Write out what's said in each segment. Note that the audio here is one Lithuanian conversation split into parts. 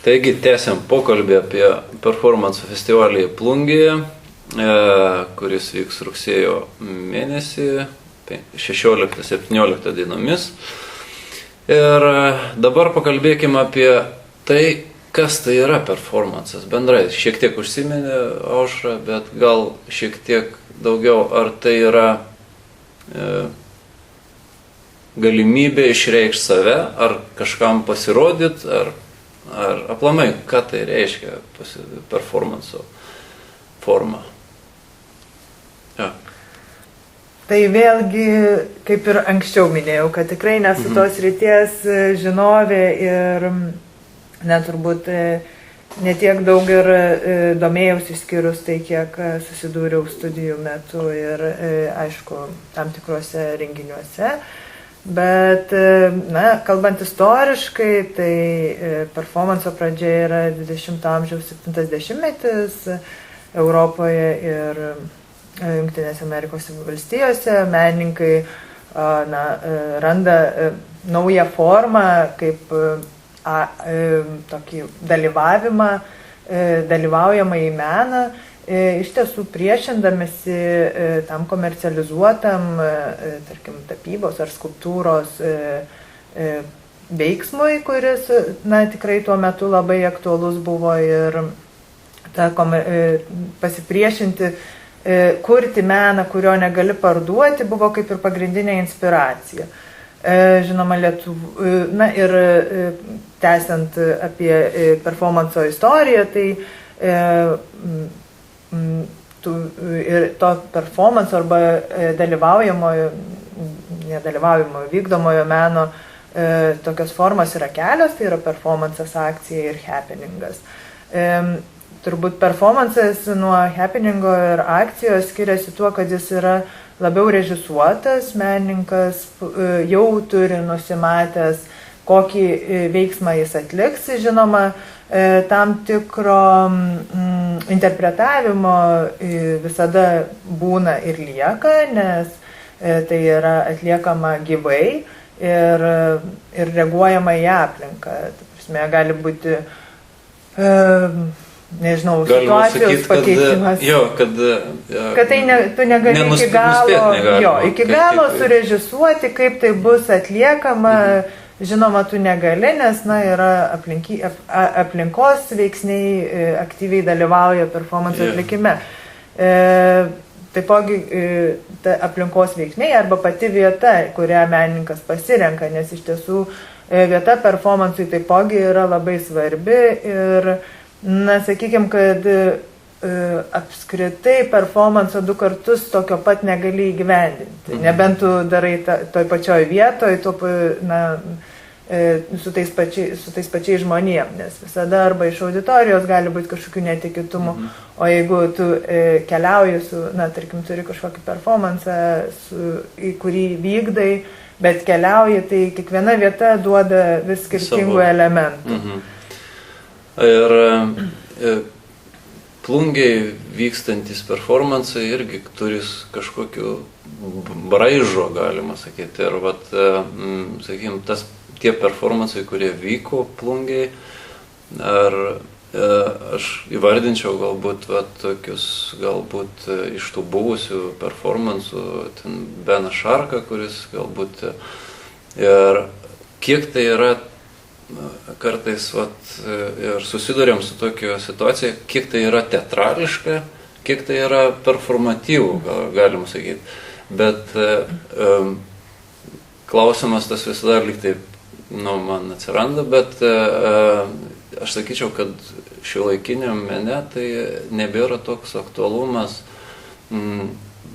Taigi, tęsiam pokalbį apie performance festivalį Plungėje, kuris vyks rugsėjo mėnesį, 16-17 dienomis. Ir dabar pakalbėkime apie tai, kas tai yra performances. Bendrai, šiek tiek užsiminė Aušra, bet gal šiek tiek daugiau, ar tai yra galimybė išreikšti save, ar kažkam pasirodyti, ar aplamai, ką tai reiškia performanso forma. Ja. Tai vėlgi, kaip ir anksčiau minėjau, kad tikrai nesu tos ryties žinovė ir turbūt netiek daug ir domėjausi išskyrus tai, kiek susidūriau studijų metu ir, aišku, tam tikrose renginiuose. Bet, kalbant istoriškai, tai performanso pradžia yra 20 amžiaus 70-metis Europoje ir Jungtinėse Amerikos valstijose. Menininkai randa naują formą kaip tokį dalyvaujamą į meną, iš tiesų priešindamėsi tam komercializuotam, tarkim, tapybos ar skulptūros veiksmui, kuris, tikrai tuo metu labai aktualus buvo ir pasipriešinti, kurti meną, kurio negali parduoti, buvo kaip ir pagrindinė inspiracija. Žinoma, ir tęsiant apie performanso istoriją, tai ir to performance arba nedalyvaujamojo vykdomojo meno tokios formos yra kelios, tai yra performances, akcija ir happeningas. Turbūt performances nuo happeningo ir akcijos skiriasi tuo, kad jis yra labiau režisuotas, menininkas jau turi nusimatęs, kokį veiksmą jis atliks, žinoma, tam tikro interpretavimo visada būna ir lieka, nes tai yra atliekama gyvai ir reaguojama į aplinką. Gali būti, nežinau, situacijos pakeitimas. Kad tai tu negali iki galo surežisuoti, kaip tai bus atliekama. Žinoma, tu negali, nes yra aplinkos veiksniai aktyviai dalyvauja performance atlikime. Taipogi aplinkos veiksniai arba pati vieta, kurią menininkas pasirenka, nes iš tiesų vieta performance'ui taipogi yra labai svarbi ir, sakykime, kad apskritai performance'o 2 kartus tokio pat negali įgyvendinti. Nebent tu darai toj pačioj vietoj, su tais pačiais žmonėm, nes visada arba iš auditorijos gali būti kažkokių netikėtumų, o jeigu tu keliauji tarkim, turi kažkokį performance'ą, į kurį vykdai, bet keliauji, tai kiekviena vieta duoda vis skirtingų elementų. Ir Plungėje vykstantis performance'ai irgi turi kažkokiu braižo, galima sakyti. Ir sakykime, tie performance'ai, kurie vyko Plungėje, ar aš įvardinčiau galbūt tokius, galbūt iš tų buvusių performance'ų, ten Beną Šarką, kuris galbūt, ir kiek tai yra kartais ir susidurėm su tokio situacija, kiek tai yra teatrališka, kiek tai yra performatyvų, galim sakyti. Bet klausimas tas visada liktai man atsiranda, bet aš sakyčiau, kad šiuolaikiniam mene tai nebėra toks aktualumas.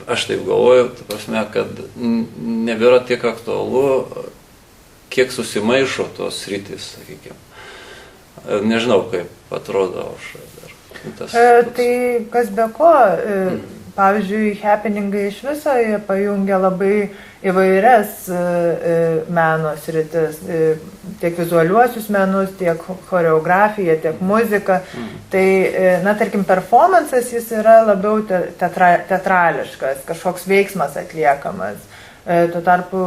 Aš taip galvoju, ta prasme, kad nebėra tiek aktualu, kiek susimaišo tos sritys, sakykime. Nežinau, kaip atrodo Aušra. Tai kas be ko, pavyzdžiui, happeningai iš viso jie pajungia labai įvairias meno sritis, tiek vizualiuosius menus, tiek choreografiją, tiek muziką. Tai, tarkim, performances jis yra labiau teatrališkas, kažkoks veiksmas atliekamas. Tuo tarpu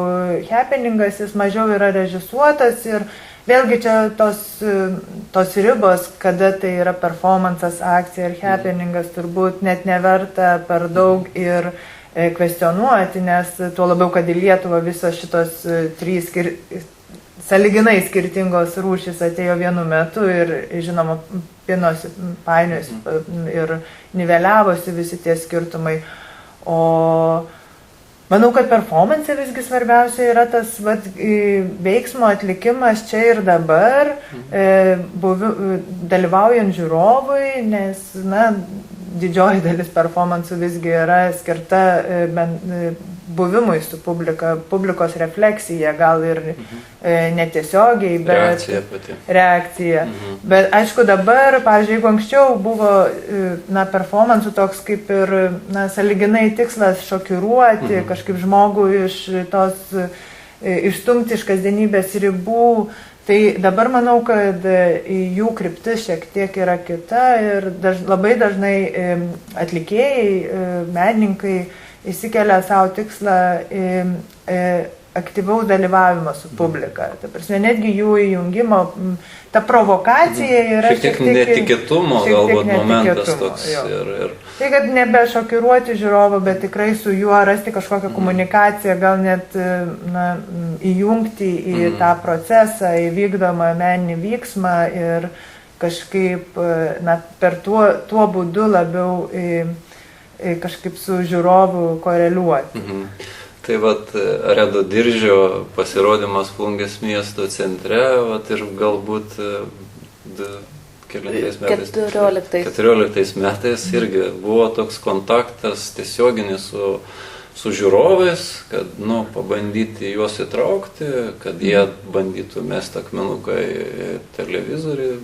happeningas jis mažiau yra režisuotas ir vėlgi čia tos ribos, kada tai yra performances, akcija ir happeningas, turbūt net neverta per daug ir kvestionuoti, nes tuo labiau, kad į Lietuvą visos šitos trys sąlyginai skirtingos rūšys atėjo vienu metu ir, žinoma, pinosi, painiosi ir niveliavosi visi tie skirtumai. O manau, kad performance visgi svarbiausia yra tas veiksmo atlikimas čia ir dabar, dalyvaujant žiūrovui, nes, didžioji dalis performansų visgi yra skirta buvimui su publika, publikos refleksija, gal ir netiesiogiai, bet reakcija. Bet aišku dabar, pavyzdžiui, jeigu anksčiau buvo performansų toks kaip ir sąlyginai tikslas šokiruoti, kažkaip žmogų išstumti iš kasdienybės ribų, tai dabar manau, kad jų kryptis šiek tiek yra kita ir labai dažnai atlikėjai, menininkai įsikelia savo tikslą aktyvaus dalyvavimo su publika. Ta prasme, netgi jų įjungimo, ta provokacija yra šiek tiek netikėtumo, galbūt momentas toks. Tai, kad nebešokiruoti žiūrovą, bet tikrai su juo rasti kažkokią komunikaciją, gal net įjungti į tą procesą, į vykdomą meninį vyksmą ir kažkaip per tuo būdu labiau kažkaip su žiūrovu koreliuoti. Tai Redo Diržio pasirodymas Plungės miesto centre ir galbūt 14 metais irgi buvo toks kontaktas tiesioginis su žiūrovais, kad pabandyti juos įtraukti, kad jie bandytų mesti akmenuką į televizorių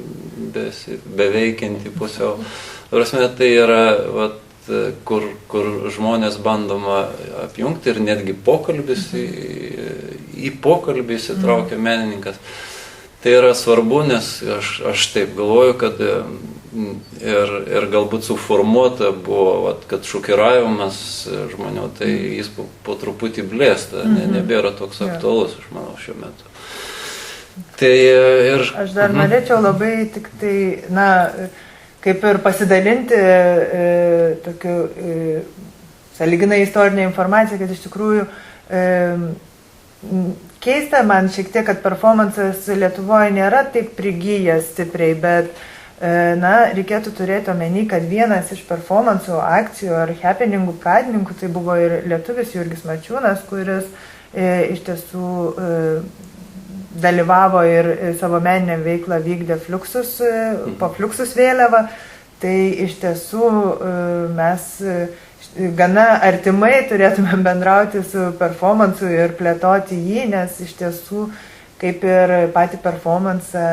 beveikiantį pusiau. Prasme, tai yra kur žmonės bandoma apjungti ir netgi pokalbis, į pokalbį įsitraukia menininkas. Tai yra svarbu, nes aš taip galvoju, kad ir galbūt suformuota buvo, kad šokiravimas žmonių, tai jis po truputį blėsta, nebėra toks aktualus, aš manau, šiuo metu. Tai aš dar norėčiau labai tik tai, kaip ir pasidalinti tokiu sąlyginai istorinę informaciją, kad iš tikrųjų keista man šiek tiek, kad performances Lietuvoje nėra taip prigijęs stipriai, bet reikėtų turėti omeny, kad vienas iš performansų, akcijų ar happeningų pradininkų tai buvo ir lietuvis Jurgis Mačiūnas, kuris iš tiesų dalyvavo ir savo meninę veiklą vykdė Fluxus, po Fluxus vėliavą, tai iš tiesų mes gana artimai turėtume bendrauti su performansu ir plėtoti jį, nes iš tiesų kaip ir patį performansą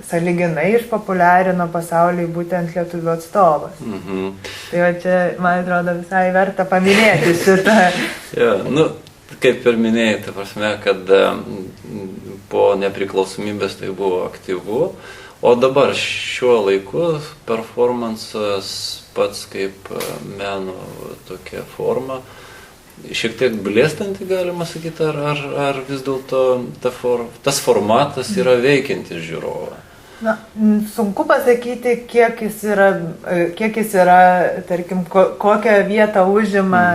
sąlyginai išpopuliarino pasaulyje būtent lietuvių atstovas. Tai čia, man atrodo, visai verta paminėti šitą. Kaip ir minėjai, ta prasme, kad po nepriklausomybės tai buvo aktyvu, o dabar šiuo laiku performansas pats kaip meno tokia forma, šiek tiek blėstanti, galima sakyti, ar vis dėlto tas formatas yra veikiantis žiūrovą? Sunku pasakyti, kiek jis yra, tarkim, kokią vietą užima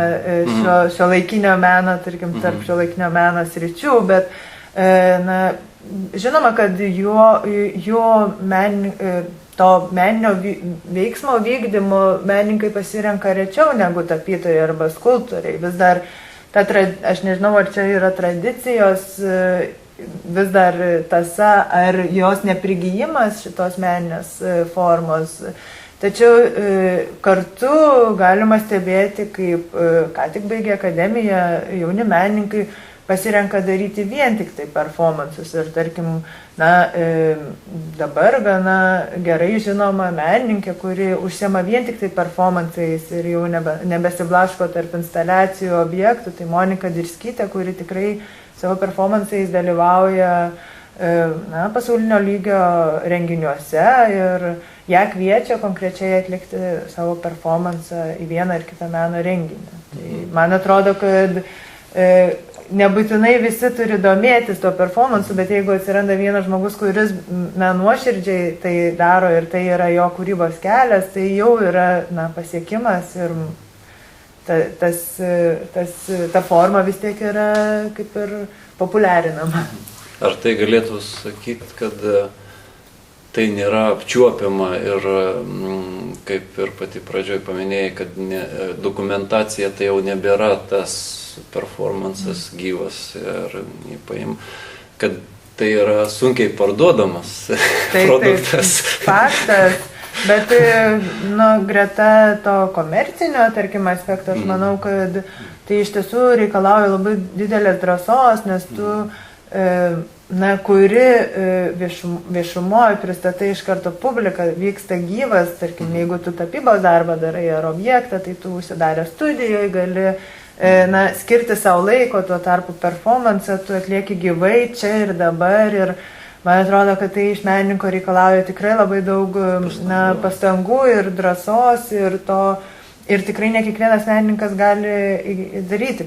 šiuolaikinio meno, tarkim, tarp šiuolaikinio meno sričių, bet žinoma, kad to meninio veiksmo vykdymo menininkai pasirenka rečiau negu tapytojai arba skulptoriai. Vis dar, aš nežinau, ar čia yra tradicijos, vis dar tąsa ar jos neprigijimas šitos meninės formos. Tačiau kartu galima stebėti, kaip ką tik baigė akademiją, jauni menininkai pasirenka daryti vien tik tai performansus. Ir tarkim, dabar gana gerai žinoma menininkė, kuri užsiema vien tik tai performansais ir jau nebesiblaško tarp instaliacijų objektų, tai Monika Dirskytė, kuri tikrai savo performansais dalyvauja pasaulinio lygio renginiuose ir ją kviečia konkrečiai atlikti savo performansą į vieną ar kitą meno renginį. Tai man atrodo, kad nebūtinai visi turi domėtis to performansu, bet jeigu atsiranda vienas žmogus, kuris nuoširdžiai tai daro ir tai yra jo kūrybos kelias, tai jau yra pasiekimas ir ta forma vis tiek yra kaip ir populiarinama. Ar tai galėtų sakyti, kad tai nėra apčiuopiama ir, kaip ir pati pradžioj paminėjai, kad dokumentacija tai jau nebėra tas performances gyvas ir paim, kad tai yra sunkiai parduodamas produktas. Taip, faktas, bet greta to komercinio, tarkim, aspekto, aš manau, kad tai iš tiesų reikalauja labai didelės drąsos, nes tu kuri viešumoje pristatai iš karto publiką, vyksta gyvas, tarkim, jeigu tu tapybos darbą darai ar objektą, tai tu užsidarę studijoje gali skirti savo laiko, tuo tarpu performance tu atlieki gyvai čia ir dabar ir man atrodo, kad tai iš menininko reikalauja tikrai labai daug pastangų ir drąsos ir tikrai ne kiekvienas menininkas gali daryti,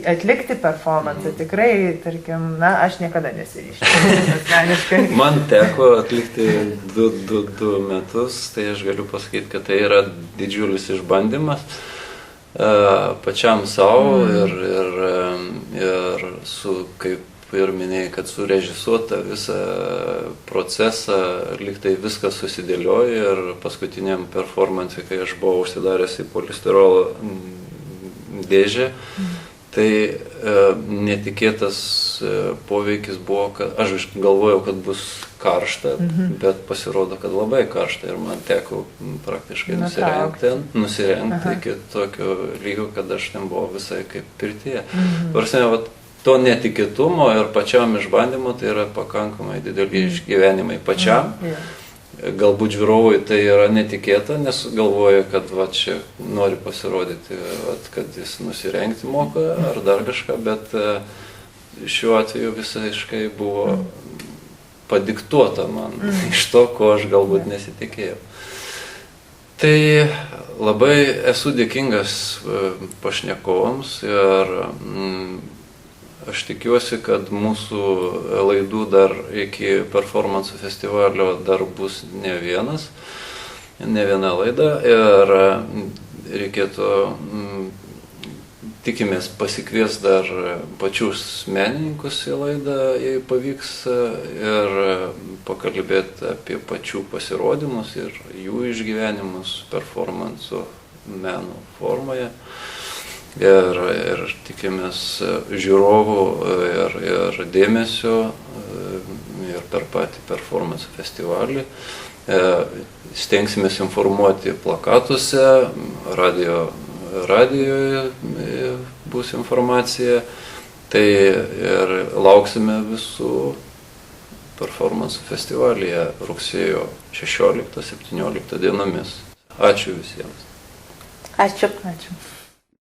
atlikti performance. Tikrai, tarkim, aš niekada nesiryščiau asmeniškai. Man teko atlikti 2 metus, tai aš galiu pasakyti, kad tai yra didžiulis išbandymas pačiam savo ir su, kaip ir minėjai, kad surežisuota visą procesą, lyg tai viskas susidėlioja ir paskutiniam performance, kai aš buvau užsidaręs į polistirolo dėžę, tai netikėtas poveikis buvo, kad aš galvojau, kad bus karšta, bet pasirodo, kad labai karšta ir man teko praktiškai nusirengti iki tokio lygio, kad aš ten buvau visai kaip pirtyje. Prasme, to netikėtumo ir pačiam išbandymu tai yra pakankamai dideli išgyvenimai pačiam. Galbūt žiūrovui tai yra netikėta, nes galvoja, kad čia nori pasirodyti, kad jis nusirengti moka ar dar kažką, bet šiuo atveju visiškai buvo padiktuota man iš to, ko aš galbūt nesitikėjau. Tai labai esu dėkingas pašnekovams ir aš tikiuosi, kad mūsų laidų dar iki performance festivalio dar bus ne viena laida ir reikėtų, tikimės pasikvies dar pačius menininkus į laidą, jei pavyks, ir pakalbėti apie pačių pasirodymus ir jų išgyvenimus performanso meno formoje. Ir tikimės žiūrovų ir dėmesio ir per patį performance festivalį. Stengsimės informuoti plakatuose, radijoje bus informacija. Tai ir lauksime visų performance festivalyje rugsėjo 16-17 dienomis. Ačiū visiems. Ačiū.